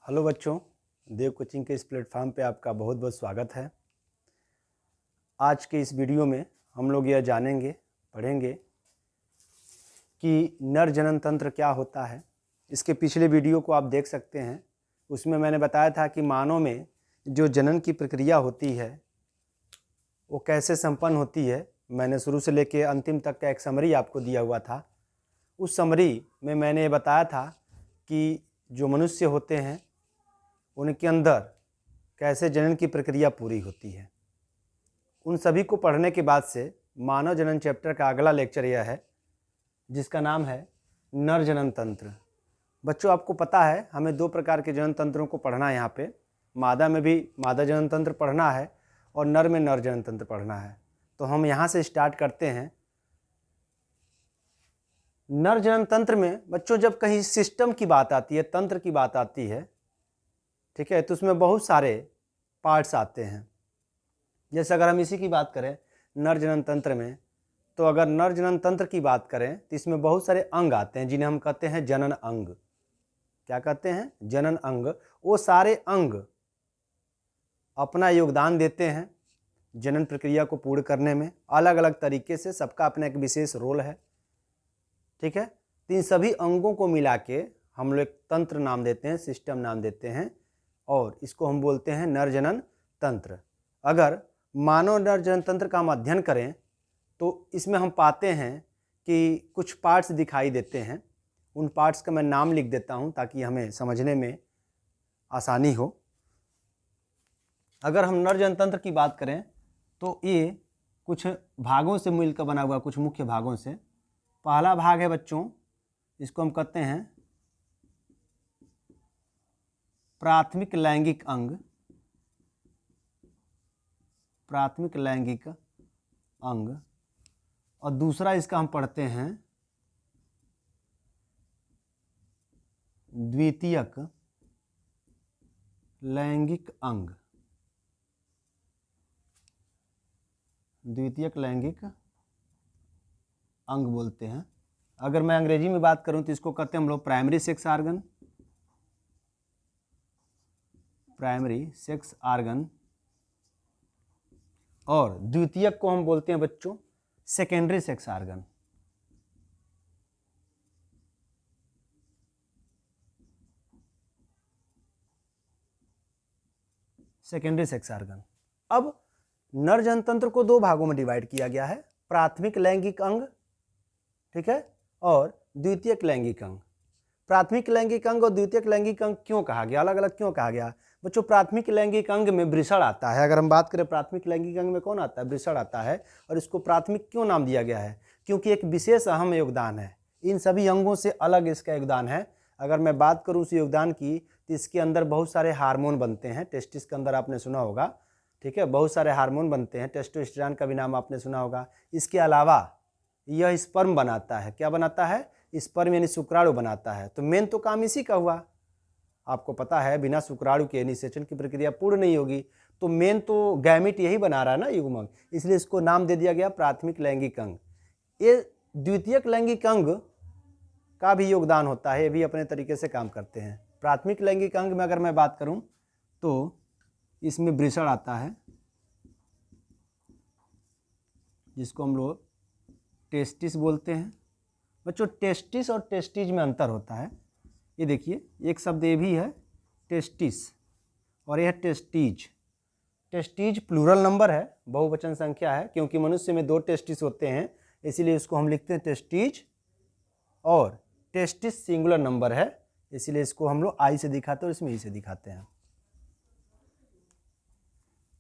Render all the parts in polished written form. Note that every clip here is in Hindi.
हेलो बच्चों, देव कोचिंग के इस प्लेटफॉर्म पे आपका बहुत बहुत स्वागत है। आज के इस वीडियो में हम लोग यह जानेंगे पढ़ेंगे कि नर जनन तंत्र क्या होता है। इसके पिछले वीडियो को आप देख सकते हैं, उसमें मैंने बताया था कि मानव में जो जनन की प्रक्रिया होती है वो कैसे संपन्न होती है। मैंने शुरू से लेकर अंतिम तक का एक समरी आपको दिया हुआ था। उस समरी में मैंने ये बताया था कि जो मनुष्य होते हैं उनके अंदर कैसे जनन की प्रक्रिया पूरी होती है। उन सभी को पढ़ने के बाद से मानव जनन चैप्टर का अगला लेक्चर यह है जिसका नाम है नर जनन तंत्र। बच्चों, आपको पता है हमें दो प्रकार के जनन तंत्रों को पढ़ना है। यहाँ पे मादा में भी मादा जनन तंत्र पढ़ना है और नर में नर जनन तंत्र पढ़ना है। तो हम यहाँ से स्टार्ट करते हैं। नर जनन तंत्र में बच्चों जब कहीं सिस्टम की बात आती है, तंत्र की बात आती है, ठीक है, तो उसमें बहुत सारे पार्ट्स आते हैं। जैसे अगर हम इसी की बात करें नर जनन तंत्र में, तो अगर नर जनन तंत्र की बात करें तो इसमें बहुत सारे अंग आते हैं जिन्हें हम कहते हैं जनन अंग। क्या कहते हैं? जनन अंग। वो सारे अंग अपना योगदान देते हैं जनन प्रक्रिया को पूर्ण करने में, अलग अलग तरीके से। सबका अपना एक विशेष रोल है, ठीक है। तो इन सभी अंगों को मिला के हम लोग तंत्र नाम देते हैं, सिस्टम नाम देते हैं, और इसको हम बोलते हैं नर जनन तंत्र। अगर मानव नर जनन तंत्र का हम अध्ययन करें तो इसमें हम पाते हैं कि कुछ पार्ट्स दिखाई देते हैं। उन पार्ट्स का मैं नाम लिख देता हूं ताकि हमें समझने में आसानी हो। अगर हम नर जनन तंत्र की बात करें तो ये कुछ भागों से मिलकर बना हुआ, कुछ मुख्य भागों से। पहला भाग है बच्चों, इसको हम कहते हैं प्राथमिक लैंगिक अंग। प्राथमिक लैंगिक अंग। और दूसरा इसका हम पढ़ते हैं द्वितीयक लैंगिक अंग। द्वितीयक लैंगिक अंग बोलते हैं। अगर मैं अंग्रेजी में बात करूं तो इसको कहते हैं हम लोग primary sex organ. Primary sex organ. और द्वितीयक को हम बोलते हैं बच्चों secondary sex organ. Secondary sex organ. अब नर जनन तंत्र को दो भागों में डिवाइड किया गया है, प्राथमिक लैंगिक अंग, ठीक है, और द्वितीयक लैंगिक अंग। प्राथमिक लैंगिक अंग और द्वितीयक लैंगिक अंग क्यों कहा गया, अलग अलग क्यों कहा गया? बच्चों, प्राथमिक लैंगिक अंग में वृषण आता है। अगर हम बात करें प्राथमिक लैंगिक अंग में कौन आता है? वृषण आता है। और इसको प्राथमिक क्यों नाम दिया गया है? क्योंकि एक विशेष अहम योगदान है, इन सभी अंगों से अलग इसका योगदान है। अगर मैं बात करूँ उस योगदान की तो इसके अंदर बहुत सारे हार्मोन बनते हैं। टेस्टिस के अंदर आपने सुना होगा, ठीक है, बहुत सारे हार्मोन बनते हैं। टेस्टोस्टेरोन का भी नाम आपने सुना होगा। इसके अलावा यह स्पर्म बनाता है। क्या बनाता है? स्पर्म यानी शुक्राणु बनाता है। तो मेन तो काम इसी का हुआ। आपको पता है बिना शुक्राणु के निषेचन की प्रक्रिया पूर्ण नहीं होगी। तो मेन तो गैमेट यही बना रहा है ना, युग्मक, इसलिए इसको नाम दे दिया गया प्राथमिक लैंगिक अंग। ये द्वितीयक लैंगिक अंग का भी योगदान होता है, ये भी अपने तरीके से काम करते हैं। प्राथमिक लैंगिक अंग में अगर मैं बात करूं तो इसमें वृषण आता है, जिसको हम लोग टेस्टिस बोलते हैं। बच्चों, टेस्टिस और टेस्टिज में अंतर होता है। ये देखिए, एक शब्द ये भी है टेस्टिस और यह टेस्टीज। टेस्टीज प्लूरल नंबर है, बहुवचन संख्या है, क्योंकि मनुष्य में दो टेस्टिस होते हैं, इसीलिए इसको हम लिखते हैं टेस्टीज। और टेस्टिस सिंगुलर नंबर है, इसीलिए इसको हम लोग आई से दिखाते हैं और इसमें ई से दिखाते हैं।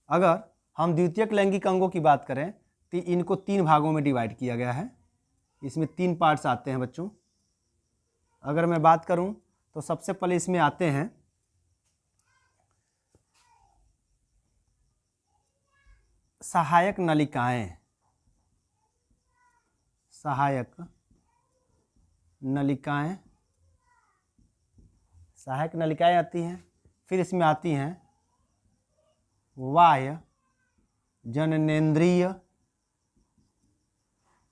अगर हम द्वितीयक लैंगिक अंगों की बात करें तो इनको तीन भागों में डिवाइड किया गया है। इसमें तीन पार्ट्स आते हैं बच्चों। अगर मैं बात करूं तो सबसे पहले इसमें आते हैं सहायक नलिकाएं। सहायक नलिकाएं। सहायक नलिकाएं आती हैं। फिर इसमें आती हैं बाह्य जननेंद्रिय।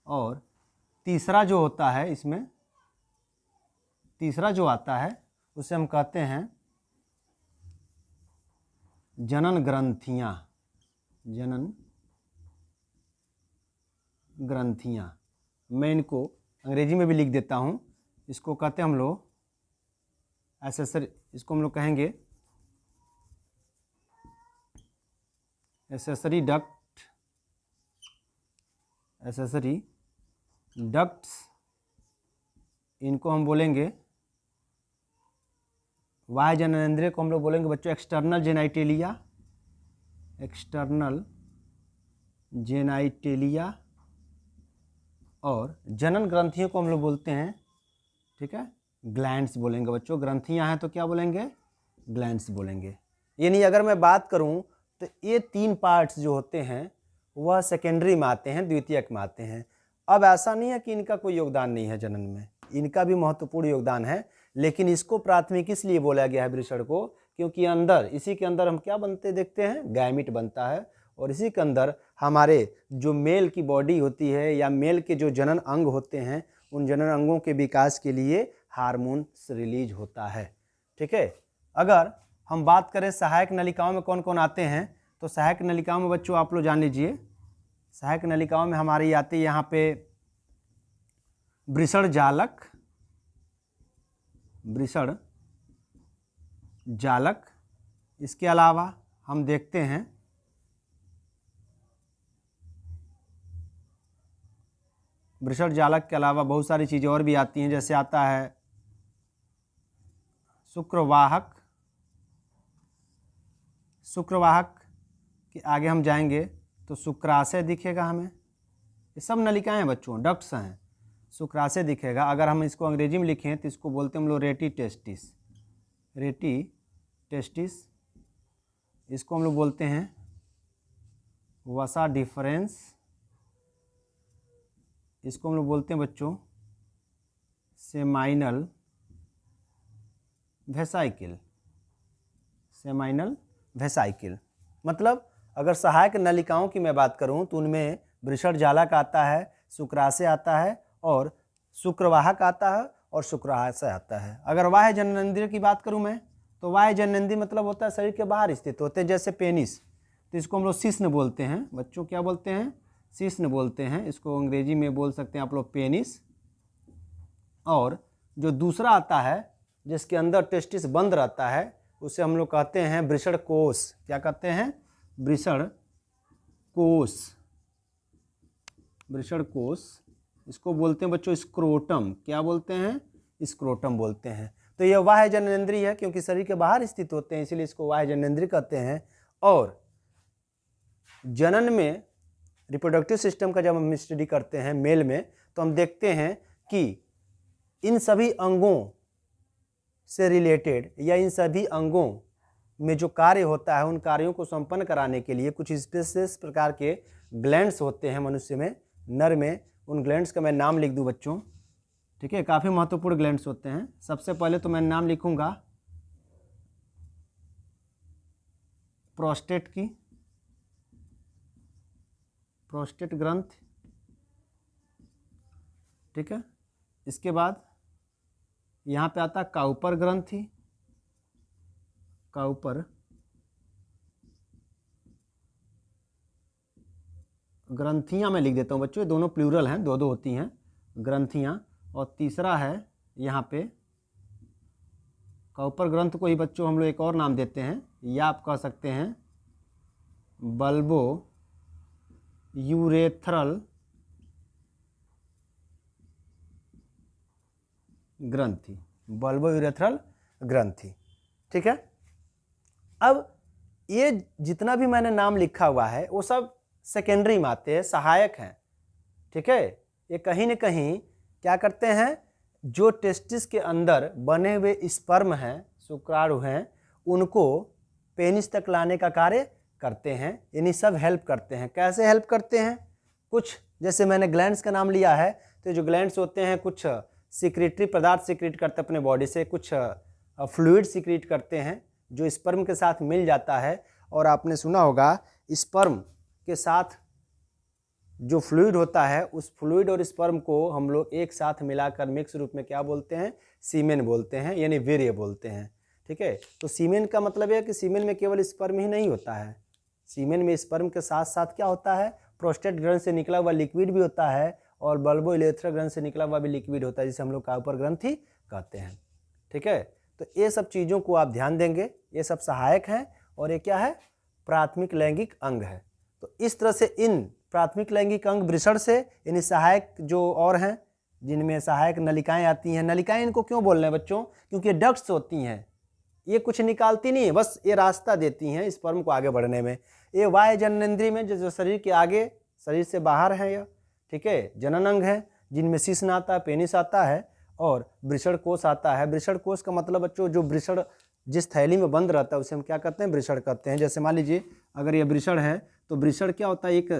और तीसरा जो होता है इसमें, तीसरा जो आता है उसे हम कहते हैं जनन ग्रंथियाँ, जनन ग्रंथियाँ, मैं इनको अंग्रेजी में भी लिख देता हूँ। इसको कहते हैं हम लोग एसेसरी, इसको हम लोग कहेंगे एसेसरी डक्ट, एसेसरी डक्ट्स, इनको हम बोलेंगे बाह्य जननेंद्रिय को हम लोग बोलेंगे बच्चों एक्सटर्नल जेनाइटेलिया, एक्सटर्नल जेनाइटेलिया, और जनन ग्रंथियों को हम लोग बोलते हैं, ठीक है, ग्लैंड्स बोलेंगे बच्चों। ग्रंथियां हैं तो क्या बोलेंगे, ग्लैंड्स बोलेंगे। यानी अगर मैं बात करूं तो ये 3 पार्ट्स जो होते हैं वह सेकेंडरी में आते हैं, द्वितीयक में आते हैं। अब ऐसा नहीं है कि इनका कोई योगदान नहीं है जनन में, इनका भी महत्वपूर्ण योगदान है, लेकिन इसको प्राथमिक इसलिए बोला गया है वृषण को क्योंकि अंदर, इसी के अंदर हम क्या बनते देखते हैं, गैमिट बनता है, और इसी के अंदर हमारे जो मेल की बॉडी होती है या मेल के जो जनन अंग होते हैं उन जनन अंगों के विकास के लिए हार्मोन्स रिलीज होता है, ठीक है। अगर हम बात करें सहायक नलिकाओं में कौन कौन आते हैं, तो सहायक नलिकाओं में बच्चों आप लोग जान लीजिए, सहायक नलिकाओं में हमारी आती है यहाँ पे वृषण जालक, वृषण जालक। इसके अलावा हम देखते हैं वृषण जालक के अलावा बहुत सारी चीज़ें और भी आती हैं, जैसे आता है शुक्रवाहक, शुक्रवाहक के आगे हम जाएंगे तो शुक्राशय दिखेगा हमें। ये सब नलिकाएं हैं बच्चों, डक्ट्स हैं। शुक्राशय दिखेगा, अगर हम इसको अंग्रेजी में लिखें तो इसको बोलते हैं हम लोग रेटी टेस्टिस, रेटी टेस्टिस। इसको हम लोग बोलते हैं वसा डिफरेंस, इसको हम लोग बोलते हैं बच्चों सेमाइनल वेसाइकिल, सेमाइनल वेसाइकिल। मतलब अगर सहायक नलिकाओं की मैं बात करूं तो उनमें वृषण जालक आता है, शुक्राशय आता है, और शुक्रवाहक आता है, और शुक्राशय आता है। अगर बाह्य जननेंद्रिय की बात करूं मैं तो बाह्य जननेंद्रिय मतलब होता है शरीर के बाहर स्थित होते हैं, जैसे पेनिस, तो इसको हम लोग शिश्न बोलते हैं बच्चों, क्या बोलते हैं, शिश्न बोलते हैं। इसको अंग्रेजी में बोल सकते हैं आप लोग पेनिस। और जो दूसरा आता है जिसके अंदर टेस्टिस बंद रहता है उसे हम लोग कहते हैं वृषण कोश। क्या कहते हैं, वृषण कोश, वृषण कोश। इसको बोलते हैं बच्चों स्क्रोटम, क्या बोलते हैं, स्क्रोटम बोलते हैं। तो यह बाह्य जननेंद्रिय है क्योंकि शरीर के बाहर स्थित होते हैं, इसलिए इसको बाह्य जननेंद्रिय कहते हैं। और जनन में रिप्रोडक्टिव सिस्टम का जब हम स्टडी करते हैं मेल में, तो हम देखते हैं कि इन सभी अंगों से रिलेटेड या इन सभी अंगों में जो कार्य होता है उन कार्यों को संपन्न कराने के लिए कुछ विशेष प्रकार के ग्लैंड्स होते हैं मनुष्य में, नर में। उन ग्लैंड्स का मैं नाम लिख दूं बच्चों, ठीक है, काफ़ी महत्वपूर्ण ग्लैंड्स होते हैं। सबसे पहले तो मैं नाम लिखूंगा प्रोस्टेट की, प्रोस्टेट ग्रंथ, ठीक है। इसके बाद यहाँ पे आता है काउपर ग्रंथि, काउपर ग्रंथियाँ मैं लिख देता हूँ बच्चों, ये दोनों प्लूरल हैं, दो दो होती हैं ग्रंथियाँ। और तीसरा है यहाँ पे काउपर ग्रंथ को ही बच्चों हम लोग एक और नाम देते हैं, या आप कह सकते हैं बल्बो यूरेथ्रल ग्रंथि, बल्बो यूरेथ्रल ग्रंथि, ठीक है। अब ये जितना भी मैंने नाम लिखा हुआ है वो सब सेकेंडरी में आते हैं, सहायक हैं, ठीक है। ये कहीं न कहीं क्या करते हैं, जो टेस्टिस के अंदर बने हुए स्पर्म हैं, शुक्राणु हैं, उनको पेनिस तक लाने का कार्य करते हैं। यानी सब हेल्प करते हैं। कैसे हेल्प करते हैं, कुछ जैसे मैंने ग्लैंड्स का नाम लिया है, तो जो ग्लैंड्स होते हैं कुछ सिक्रेटरी पदार्थ सिक्रेट करते हैं अपने बॉडी से, कुछ फ्लूइड सिक्रेट करते हैं जो स्पर्म के साथ मिल जाता है। और आपने सुना होगा स्पर्म के साथ जो फ्लूइड होता है, उस फ्लूइड और स्पर्म को हम लोग एक साथ मिलाकर मिक्स रूप में क्या बोलते हैं, सीमेन बोलते हैं, यानी वीर्य बोलते हैं। ठीक है। तो सीमेन का मतलब है कि सीमेन में केवल स्पर्म ही नहीं होता है, सीमेन में स्पर्म के साथ साथ क्या होता है, प्रोस्टेट ग्रंथ से निकला हुआ लिक्विड भी होता है और बल्बो इलेक्ट्रा ग्रंथ से निकला हुआ भी लिक्विड होता है, जिसे हम लोग काउपर ग्रंथि कहते हैं। ठीक है, तो ये सब चीज़ों को आप ध्यान देंगे, ये सब सहायक हैं और ये क्या है, प्राथमिक लैंगिक अंग है। तो इस तरह से इन प्राथमिक लैंगिक अंग वृषण से, यानी सहायक जो और हैं जिनमें सहायक नलिकाएं आती हैं, नलिकाएं इनको क्यों बोल रहे हैं बच्चों, क्योंकि डक्ट्स होती हैं, ये कुछ निकालती नहीं है, बस ये रास्ता देती हैं स्पर्म को आगे बढ़ने में। ये वाह्य जननेंद्रिय में जो शरीर के आगे, शरीर से बाहर है यह, ठीक है, जनन अंग है, जिनमें शिश्न आता है, पेनिस आता है और वृषण कोष आता है। वृषण कोष का मतलब बच्चों जो वृषण जिस थैली में बंद रहता है उसे हम क्या कहते हैं, वृषण कहते हैं। जैसे मान लीजिए अगर ये वृषण है तो वृषण क्या होता है, एक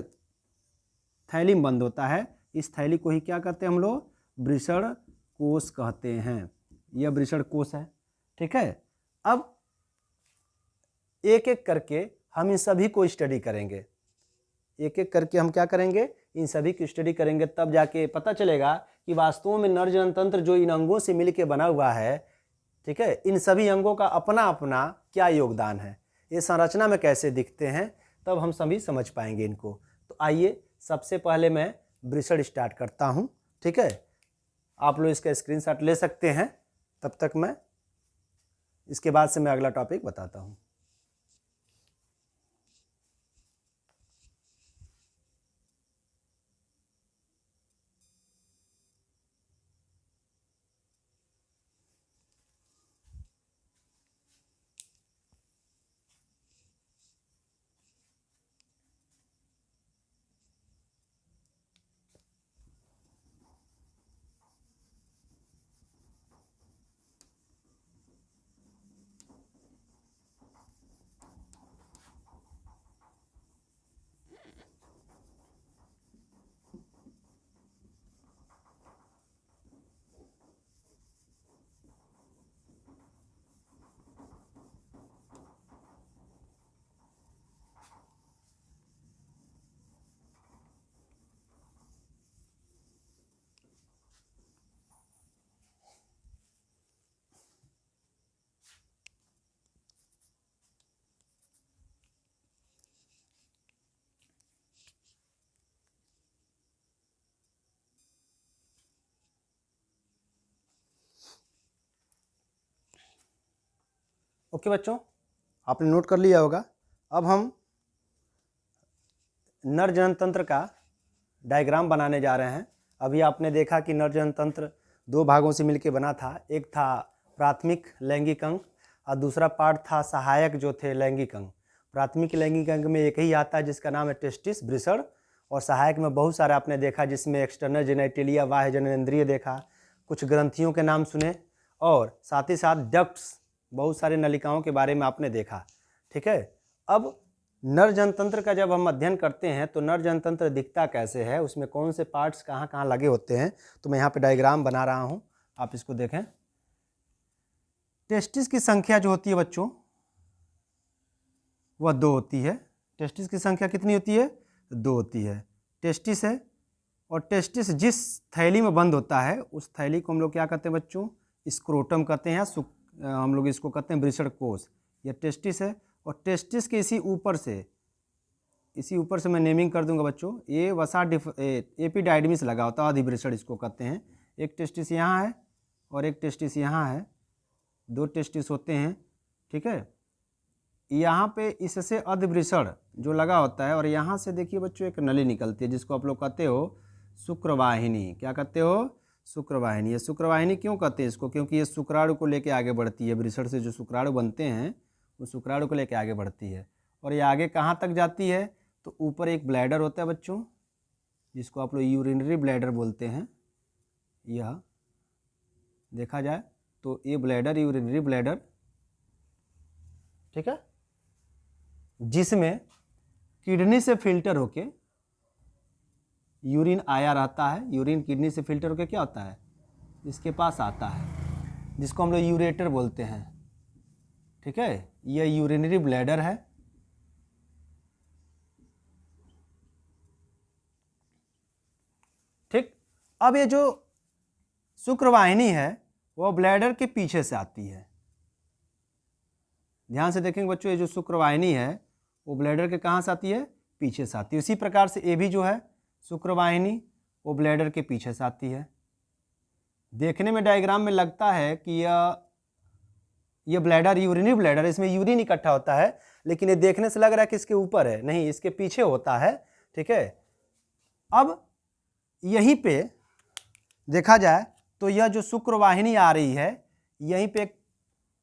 थैली में बंद होता है, इस थैली को ही क्या कहते हैं हम लोग, वृषण कोष कहते हैं। यह वृषण कोष है। ठीक है, अब एक एक करके हम इन सभी को स्टडी करेंगे, एक एक करके हम क्या करेंगे, इन सभी की स्टडी करेंगे, तब जाके पता चलेगा कि वास्तव में नर जनन तंत्र जो इन अंगों से मिलकर बना हुआ है, ठीक है, इन सभी अंगों का अपना अपना क्या योगदान है, ये संरचना में कैसे दिखते हैं, तब हम सभी समझ पाएंगे इनको। तो आइए सबसे पहले मैं वृषण स्टार्ट करता हूँ। ठीक है, आप लोग इसका स्क्रीनशॉट ले सकते हैं, तब तक मैं इसके बाद से मैं अगला टॉपिक बताता हूँ। ओके बच्चों, आपने नोट कर लिया होगा। अब हम नर जनन तंत्र का डायग्राम बनाने जा रहे हैं। अभी आपने देखा कि नर जनन तंत्र दो भागों से मिलकर बना था, एक था प्राथमिक लैंगिक अंग और दूसरा पार्ट था सहायक जो थे लैंगिक अंग। प्राथमिक लैंगिक अंग में एक ही आता है जिसका नाम है टेस्टिस, वृषण, और सहायक में बहुत सारे आपने देखा जिसमें एक्सटर्नल जेनेटिलिया, बाह्य जननेंद्रिय देखा, कुछ ग्रंथियों के नाम सुने और साथ ही साथ डक्ट्स, बहुत सारे नलिकाओं के बारे में आपने देखा। ठीक है, अब नर जनतंत्र का जब हम अध्ययन करते हैं तो नर जनतंत्र दिखता कैसे है, उसमें कौन से पार्ट्स कहाँ कहाँ लगे होते हैं, तो मैं यहाँ पे डायग्राम बना रहा हूँ, आप इसको देखें। टेस्टिस की संख्या जो होती है बच्चों वह 2 होती है। टेस्टिस की संख्या कितनी होती है, 2 होती है। टेस्टिस है और टेस्टिस जिस थैली में बंद होता है उस थैली को हम लोग क्या कहते हैं बच्चों, स्क्रोटम कहते हैं, हम लोग इसको कहते हैं वृषण कोष। यह टेस्टिस है और टेस्टिस के इसी ऊपर से मैं नेमिंग कर दूंगा बच्चों, ये वसा एपिडाइडमिस लगा होता है, अधिवृषण इसको कहते हैं। एक टेस्टिस यहाँ है और एक टेस्टिस यहाँ है, 2 टेस्टिस होते हैं। ठीक है, यहाँ पे इससे अधिवृषण जो लगा होता है और यहाँ से देखिए बच्चों एक नली निकलती है जिसको आप लोग कहते हो शुक्रवाहिनी। क्या कहते हो, शुक्रवाहिनी। ये शुक्रवाहिनी क्यों कहते हैं इसको, क्योंकि ये शुक्राणु को लेके आगे बढ़ती है, वृषण से जो शुक्राणु बनते हैं वो शुक्राणु को लेके आगे बढ़ती है और ये आगे कहाँ तक जाती है, तो ऊपर एक ब्लैडर होता है बच्चों जिसको आप लोग यूरिनरी ब्लैडर बोलते हैं। यह देखा जाए तो ये ब्लैडर, यूरिनरी ब्लैडर, ठीक है, जिसमें किडनी से फिल्टर होके यूरिन आया रहता है। यूरिन किडनी से फिल्टर होके क्या होता है, इसके पास आता है, जिसको हम लोग यूरेटर बोलते हैं। ठीक है, यह यूरिनरी ब्लैडर है। ठीक, अब ये जो शुक्रवाहिनी है वो ब्लैडर के पीछे से आती है। ध्यान से देखेंगे बच्चों, ये जो शुक्रवाहिनी है वो ब्लैडर के कहाँ से आती है, पीछे से आती है। इसी प्रकार से ये भी जो है शुक्रवाहिनी वो ब्लैडर के पीछे से आती है। देखने में डायग्राम में लगता है कि यह ब्लैडर यूरिनरी ब्लैडर, इसमें यूरिन इकट्ठा होता है, लेकिन ये देखने से लग रहा है कि इसके ऊपर है, नहीं, इसके पीछे होता है। ठीक है, अब यहीं पे देखा जाए तो यह जो शुक्रवाहिनी आ रही है, यहीं पे एक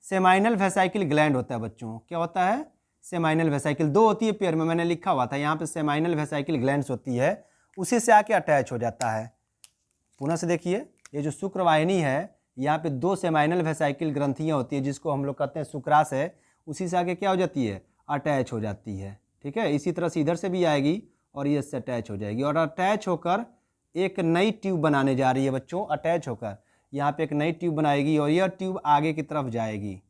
सेमाइनल वेसाइकिल ग्लैंड होता है बच्चों। क्या होता है, सेमाइनल वेसाइकिल, दो होती है पेयर में, मैंने लिखा हुआ था यहाँ पे सेमाइनल वेसाइकिल ग्लैंड्स होती है, उसी से आके अटैच हो जाता है। पुनः से देखिए, ये जो शुक्रवाहिनी है यहाँ पे दो सेमाइनल वेसाइकिल ग्रंथियाँ होती है, जिसको हम लोग कहते हैं शुक्राशय, उसी से आके क्या हो जाती है, अटैच हो जाती है। ठीक है, इसी तरह से इधर से भी आएगी और ये इससे अटैच हो जाएगी, और अटैच होकर एक नई ट्यूब बनाने जा रही है बच्चों। अटैच होकर यहाँ पे एक नई ट्यूब बनाएगी और यह ट्यूब आगे की तरफ जाएगी।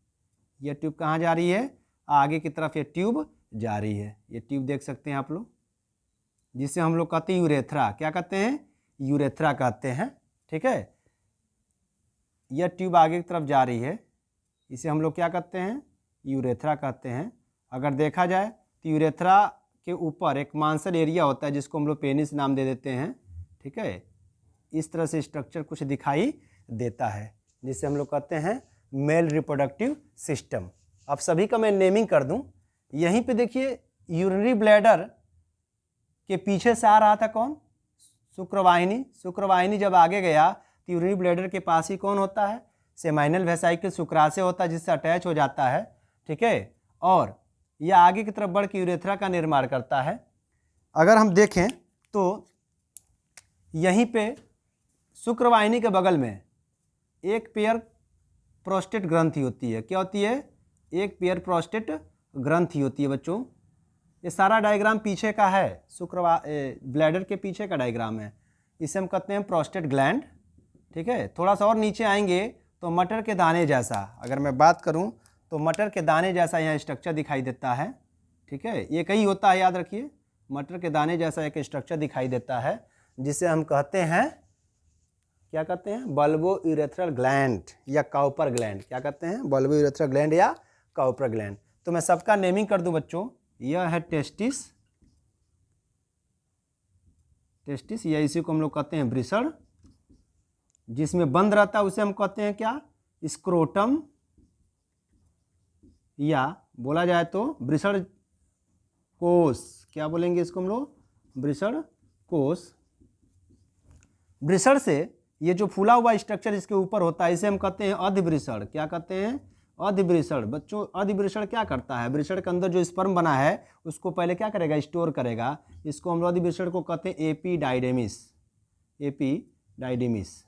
यह ट्यूब कहाँ जा रही है, आगे की तरफ ये ट्यूब जा रही है। ये ट्यूब देख सकते हैं आप लोग, जिसे हम लोग कहते हैं यूरेथ्रा। क्या कहते हैं, यूरेथ्रा कहते हैं। ठीक है, यह ट्यूब आगे की तरफ जा रही है, इसे हम लोग क्या कहते हैं, यूरेथ्रा कहते हैं। अगर देखा जाए तो यूरेथ्रा के ऊपर एक मांसल एरिया होता है, जिसको हम लोग पेनिस नाम दे देते हैं। ठीक है, इस तरह से स्ट्रक्चर कुछ दिखाई देता है, जिसे हम लोग कहते हैं मेल रिप्रोडक्टिव सिस्टम। अब सभी का मैं नेमिंग कर दूं। यहीं पे देखिए, यूरिनरी ब्लैडर के पीछे से आ रहा था कौन, शुक्रवाहिनी। शुक्रवाहिनी जब आगे गया तो यूरिनरी ब्लैडर के पास ही कौन होता है, सेमाइनल वेसाइकिल शुक्राशय होता है, जिससे अटैच हो जाता है। ठीक है, और यह आगे की तरफ बढ़ के यूरेथ्रा का निर्माण करता है। अगर हम देखें तो यहीं पे शुक्रवाहिनी के बगल में एक पेयर प्रोस्टेट ग्रंथि होती है। क्या होती है, एक पेयर प्रोस्टेट ग्रंथि होती है बच्चों। ये सारा डायग्राम पीछे का है, ब्लैडर के पीछे का डायग्राम है, इसे हम कहते हैं प्रोस्टेट ग्लैंड। ठीक है, थोड़ा सा और नीचे आएंगे तो मटर के दाने जैसा, अगर मैं बात करूं तो मटर के दाने जैसा यहाँ स्ट्रक्चर दिखाई देता है। ठीक है, ये कहीं होता है, याद रखिए, मटर के दाने जैसा एक स्ट्रक्चर दिखाई देता है, जिसे हम कहते हैं, क्या कहते हैं, बल्बो यूरेथ्रल ग्लैंड या काउपर ग्लैंड। क्या कहते हैं, बल्बो यूरेथ्रल ग्लैंड या काउपर ग्लैंड। तो मैं सबका नेमिंग कर दूं बच्चों। यह है टेस्टिस, टेस्टिस, या इसी को हम लोग कहते हैं वृषण। जिसमें बंद रहता है उसे हम कहते हैं क्या, स्क्रोटम, या बोला जाए तो वृषण कोश। क्या बोलेंगे इसको हम लोग, वृषण कोश। वृषण से ये जो फूला हुआ स्ट्रक्चर इसके ऊपर होता है, इसे हम कहते हैं अधिवृषण। क्या कहते हैं, अधिवृषण। बच्चों, अधिवृषण क्या करता है, वृषण के अंदर जो स्पर्म बना है उसको पहले क्या करेगा, स्टोर करेगा। इसको हम लोग अधिवृषण को कहते हैं एपिडाइडेमिस, एपिडाइडेमिस,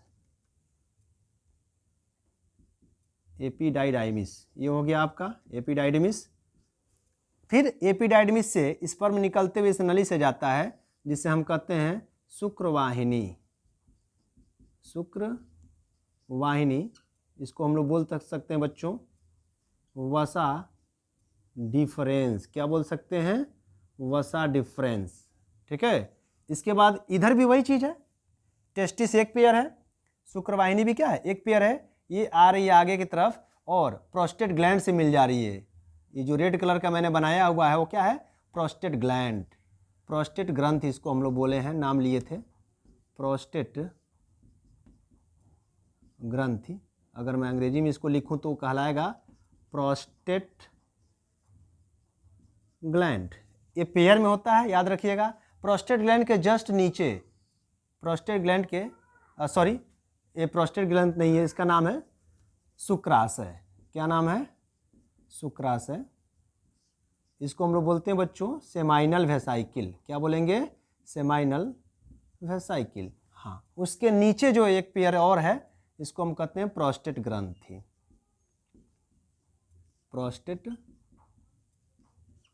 एपिडाइडाइमिस। ये हो गया आपका एपिडाइडेमिस। फिर एपिडाइडेमिस से स्पर्म निकलते हुए इस नली से जाता है, जिसे हम कहते हैं शुक्रवाहिनी, शुक्रवाहिनी। इसको हम लोग बोल सकते हैं बच्चों वसा डिफरेंस। क्या बोल सकते हैं, वसा डिफरेंस। ठीक है, इसके बाद इधर भी वही चीज़ है, टेस्टिस एक पेयर है, शुक्रवाहिनी भी क्या है, एक पेयर है। ये आ रही है आगे की तरफ और प्रोस्टेट ग्लैंड से मिल जा रही है। ये जो रेड कलर का मैंने बनाया हुआ है वो क्या है, प्रोस्टेट ग्लैंड, प्रोस्टेट ग्रंथि इसको हम लोग बोले हैं, नाम लिए थे प्रोस्टेट ग्रंथि। अगर मैं अंग्रेजी में इसको लिखूं तो कहलाएगा प्रोस्टेट ग्लैंड। ये पेयर में होता है, याद रखिएगा। प्रोस्टेट ग्लैंड के जस्ट नीचे, प्रोस्टेट ग्लैंड के सॉरी, ये प्रोस्टेट ग्लैंड नहीं है, इसका नाम है शुक्राशय। क्या नाम है, शुक्राशय। इसको हम लोग बोलते हैं बच्चों सेमाइनल वेसाइकिल। क्या बोलेंगे, सेमाइनल वेसाइकिल। हाँ, उसके नीचे जो एक पेयर और है इसको हम कहते हैं प्रोस्टेट ग्रंथि, प्रोस्टेट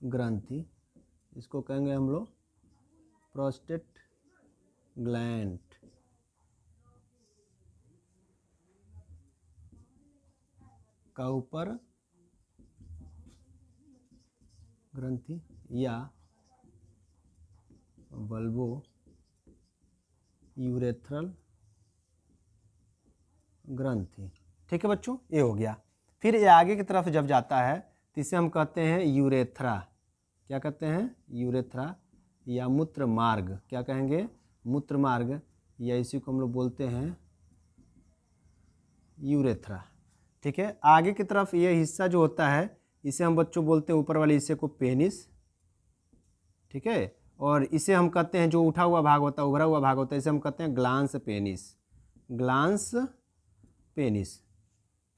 ग्रंथि। इसको कहेंगे हम लोग प्रोस्टेट ग्लैंड। काउपर ग्रंथि या बल्बो यूरेथ्रल ग्रंथि। ठीक है बच्चों, ये हो गया। फिर ये आगे की तरफ जब जाता है तो इसे हम कहते हैं यूरेथ्रा। क्या कहते हैं? यूरेथ्रा या मूत्र मार्ग। क्या कहेंगे? मूत्र मार्ग, या इसी को हम लोग बोलते हैं यूरेथ्रा। ठीक है, आगे की तरफ ये हिस्सा जो होता है इसे हम बच्चों बोलते हैं ऊपर वाले हिस्से को पेनिस। ठीक है, और इसे हम कहते हैं जो उठा हुआ भाग होता है, उभरा हुआ भाग होता है, इसे हम कहते हैं ग्लांस पेनिस। Glans penis.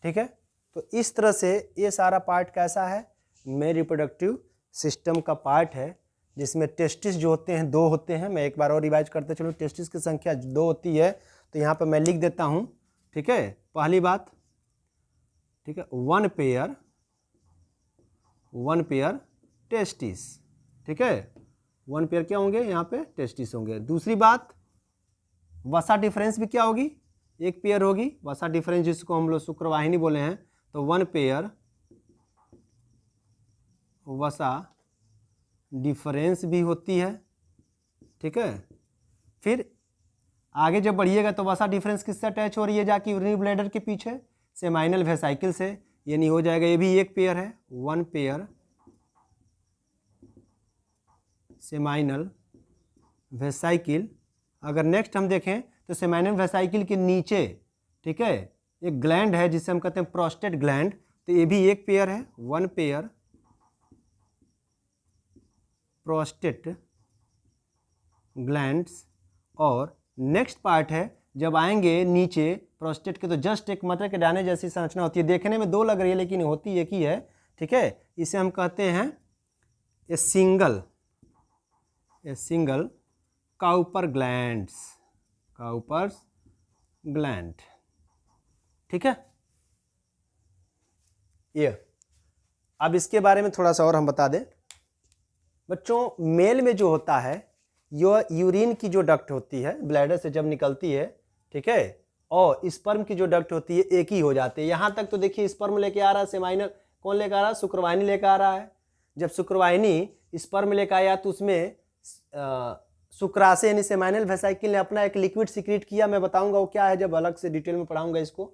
ठीक है, तो इस तरह से ये सारा पार्ट कैसा है? मेल रिप्रोडक्टिव सिस्टम का पार्ट है, जिसमें टेस्टिस जो होते हैं 2 होते हैं। मैं एक बार और रिवाइज करते चलो, टेस्टिस की संख्या 2 होती है। तो यहाँ पर मैं लिख देता हूँ। ठीक है, पहली बात, ठीक है, 1 पेयर टेस्टिस। ठीक है, 1 पेयर क्या होंगे? यहाँ पे टेस्टिस होंगे। दूसरी बात, वसा डिफरेंस भी क्या होगी? 1 पेयर होगी। वसा डिफरेंस जिसको हम लोग शुक्रवाहिनी बोले हैं, तो 1 पेयर वसा डिफरेंस भी होती है। ठीक है, फिर आगे जब बढ़िएगा तो वसा डिफरेंस किससे अटैच हो रही है? जाके यूरिनरी ब्लैडर के पीछे सेमाइनल वेसाइकिल से, यानी हो जाएगा ये भी 1 पेयर है, 1 पेयर सेमाइनल वेसाइकिल। अगर नेक्स्ट हम देखें तो सेमाइनल वेसाइकिल के नीचे, ठीक है, एक ग्लैंड है जिसे हम कहते हैं प्रोस्टेट ग्लैंड, तो ये भी 1 पेयर है, 1 पेयर प्रोस्टेट ग्लैंड्स। और नेक्स्ट पार्ट है, जब आएंगे नीचे प्रोस्टेट के तो जस्ट एक मटर के दाने जैसी संरचना होती है, देखने में 2 लग रही है लेकिन होती एक ही है। ठीक है, इसे हम कहते हैं a single Cowper glands, Cowper's gland. ठीक है, ये अब इसके बारे में थोड़ा सा और हम बता दें बच्चों। मेल में जो होता है, यह यूरिन की जो डक्ट होती है ब्लैडर से जब निकलती है, ठीक है, और स्पर्म की जो डक्ट होती है एक ही हो जाती है। यहाँ तक तो देखिए स्पर्म लेके आ रहा है सेमाइनल, कौन लेकर आ रहा है? शुक्रवाहिनी लेकर आ रहा है। जब शुक्रवाहिनी स्पर्म लेकर आया तो उसमें शुक्राशय यानी सेमाइनल वेसाइकिल ने अपना एक लिक्विड सीक्रेट किया। मैं बताऊंगा वो क्या है जब अलग से डिटेल में पढ़ाऊंगा इसको।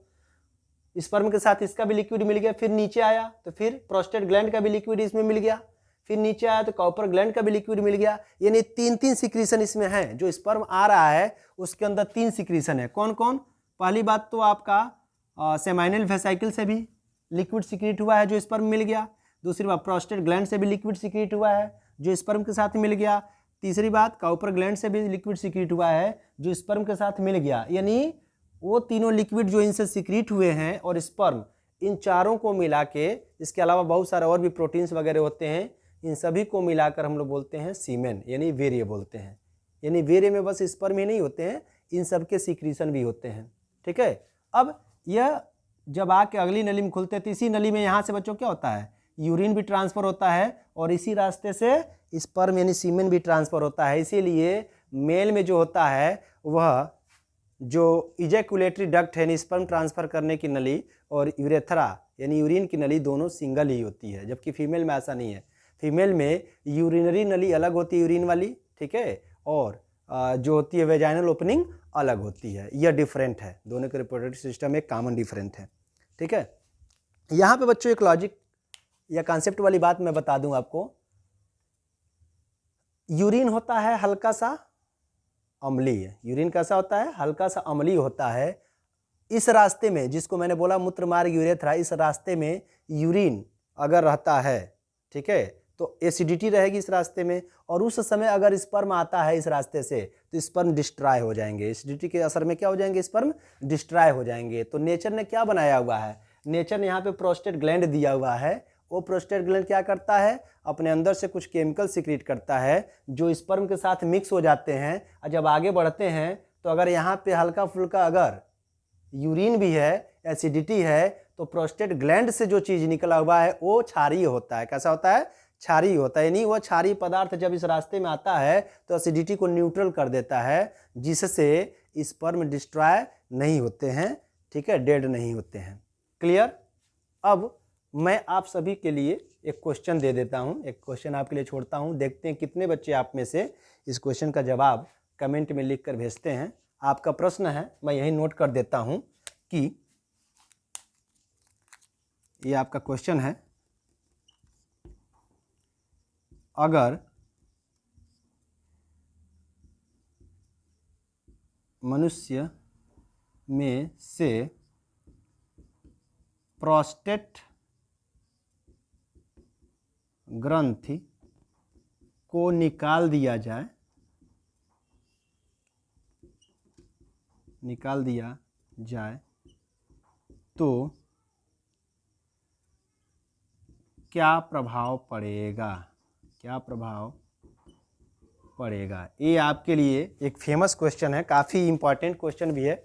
स्पर्म के साथ इसका भी लिक्विड मिल गया। फिर नीचे आया तो फिर प्रोस्टेट ग्लैंड का भी लिक्विड इसमें मिल गया। फिर नीचे आया तो काउपर ग्लैंड का भी लिक्विड मिल गया। यानी 3 सिक्रीशन इसमें है। जो स्पर्म आ रहा है उसके अंदर 3 सिक्रीशन है। कौन कौन? पहली बात तो आपका सेमाइनल वेसाइकिल से भी लिक्विड सीक्रेट हुआ है जो स्पर्म मिल गया। दूसरी बात प्रोस्टेट ग्लैंड से भी लिक्विड सीक्रेट हुआ है जो स्पर्म के साथ मिल गया। तीसरी बात काउपर ग्लैंड से भी लिक्विड सीक्रेट हुआ है जो स्पर्म के साथ मिल गया। यानी वो तीनों लिक्विड जो इनसे सीक्रेट हुए हैं और स्पर्म, इन चारों को मिला के, इसके अलावा बहुत सारे और भी प्रोटीन्स वगैरह होते हैं, इन सभी को मिलाकर हम लोग बोलते हैं सीमेन, यानी वीर्य बोलते हैं। यानी वीर्य में बस स्पर्म ही नहीं होते हैं, इन सब के सीक्रेशन भी होते हैं। ठीक है, अब यह जब आके अगली नली में खुलते हैं तो इसी नली में यहाँ से बच्चों क्या होता है? यूरिन भी ट्रांसफर होता है और इसी रास्ते से स्पर्म यानी सीमेन भी ट्रांसफर होता है। इसीलिए मेल में जो होता है वह जो इजैकुलेटरी डक्ट है यानी स्पर्म ट्रांसफर करने की नली और यूरेथ्रा यानी यूरिन की नली दोनों सिंगल ही होती है, जबकि फीमेल में ऐसा नहीं है। फीमेल में यूरिनरी नली अलग होती है यूरिन वाली, ठीक है, और जो होती है वेजाइनल ओपनिंग अलग होती है। यह डिफरेंट है, दोनों के रिप्रोडक्टिव सिस्टम एक कॉमन डिफरेंट है। ठीक है, यहाँ पे बच्चों एक लॉजिक या कॉन्सेप्ट वाली बात मैं बता दूं आपको। यूरिन होता है हल्का सा अम्लीय। यूरिन कैसा होता है? हल्का सा अम्लीय होता है। इस रास्ते में जिसको मैंने बोला मूत्र मार्ग यूरेथ्रा, इस रास्ते में यूरिन अगर रहता है, ठीक है, तो एसिडिटी रहेगी इस रास्ते में, और उस समय अगर स्पर्म आता है इस रास्ते से तो स्पर्म डिस्ट्रॉय हो जाएंगे। एसिडिटी के असर में क्या हो जाएंगे? स्पर्म डिस्ट्रॉय हो जाएंगे। तो नेचर ने क्या बनाया हुआ है? नेचर ने यहाँ पे प्रोस्टेट ग्लैंड दिया हुआ है। वो प्रोस्टेट ग्लैंड क्या करता है? अपने अंदर से कुछ केमिकल सीक्रेट करता है जो स्पर्म के साथ मिक्स हो जाते हैं, और जब आगे बढ़ते हैं तो अगर यहाँ पे हल्का फुल्का अगर यूरिन भी है, एसिडिटी है, तो प्रोस्टेट ग्लैंड से जो चीज़ निकला हुआ है वो क्षारीय होता है। कैसा होता है? क्षारीय होता है। यानी वो क्षारीय पदार्थ जब इस रास्ते में आता है तो एसिडिटी को न्यूट्रल कर देता है, जिससे स्पर्म डिस्ट्रॉय नहीं होते हैं, ठीक है, डेड नहीं होते हैं। क्लियर? अब मैं आप सभी के लिए एक क्वेश्चन दे देता हूं, एक क्वेश्चन आपके लिए छोड़ता हूं। देखते हैं कितने बच्चे आप में से इस क्वेश्चन का जवाब कमेंट में लिख कर भेजते हैं। आपका प्रश्न है, मैं यही नोट कर देता हूं कि ये आपका क्वेश्चन है अगर मनुष्य में से प्रोस्टेट ग्रंथि को निकाल दिया जाए तो क्या प्रभाव पड़ेगा। ये आपके लिए एक फेमस क्वेश्चन है, काफ़ी इम्पॉर्टेंट क्वेश्चन भी है,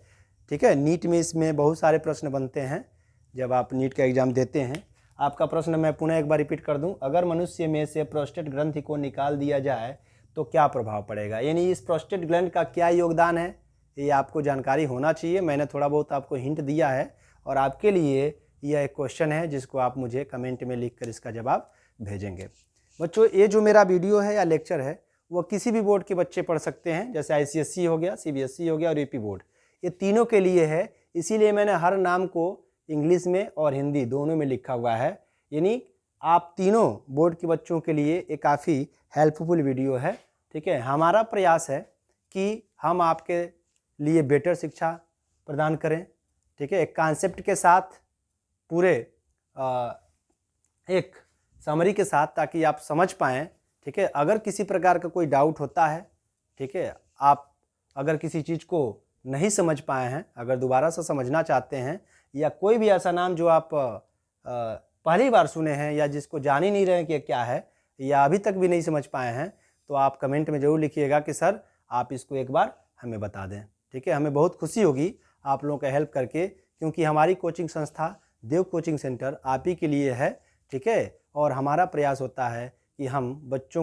ठीक है। नीट में इसमें बहुत सारे प्रश्न बनते हैं जब आप नीट का एग्ज़ाम देते हैं। आपका प्रश्न मैं पुनः एक बार रिपीट कर दूं, अगर मनुष्य में से प्रोस्टेट ग्रंथि को निकाल दिया जाए तो क्या प्रभाव पड़ेगा, यानी इस प्रोस्टेट ग्लैंड का क्या योगदान है, ये आपको जानकारी होना चाहिए। मैंने थोड़ा बहुत आपको हिंट दिया है और आपके लिए यह एक क्वेश्चन है जिसको आप मुझे कमेंट में लिख कर इसका जवाब भेजेंगे। बच्चों, ये जो मेरा वीडियो है या लेक्चर है वो किसी भी बोर्ड के बच्चे पढ़ सकते हैं, जैसे ICSE हो गया, CBSE हो गया और UP बोर्ड, ये तीनों के लिए है। इसीलिए मैंने हर नाम को इंग्लिश में और हिंदी दोनों में लिखा हुआ है, यानी आप तीनों बोर्ड के बच्चों के लिए एक काफ़ी हेल्पफुल वीडियो है, ठीक है। हमारा प्रयास है कि हम आपके लिए बेटर शिक्षा प्रदान करें, ठीक है, एक कॉन्सेप्ट के साथ, पूरे एक समरी के साथ, ताकि आप समझ पाएँ, ठीक है। अगर किसी प्रकार का कोई डाउट होता है, ठीक है, आप अगर किसी चीज़ को नहीं समझ पाए हैं, अगर दोबारा से समझना चाहते हैं, या कोई भी ऐसा नाम जो आप पहली बार सुने हैं या जिसको जान ही नहीं रहे कि क्या है, या अभी तक भी नहीं समझ पाए हैं, तो आप कमेंट में ज़रूर लिखिएगा कि सर आप इसको एक बार हमें बता दें, ठीक है। हमें बहुत खुशी होगी आप लोगों का हेल्प करके, क्योंकि हमारी कोचिंग संस्था देव कोचिंग सेंटर आप ही के लिए है, ठीक है। और हमारा प्रयास होता है कि हम बच्चों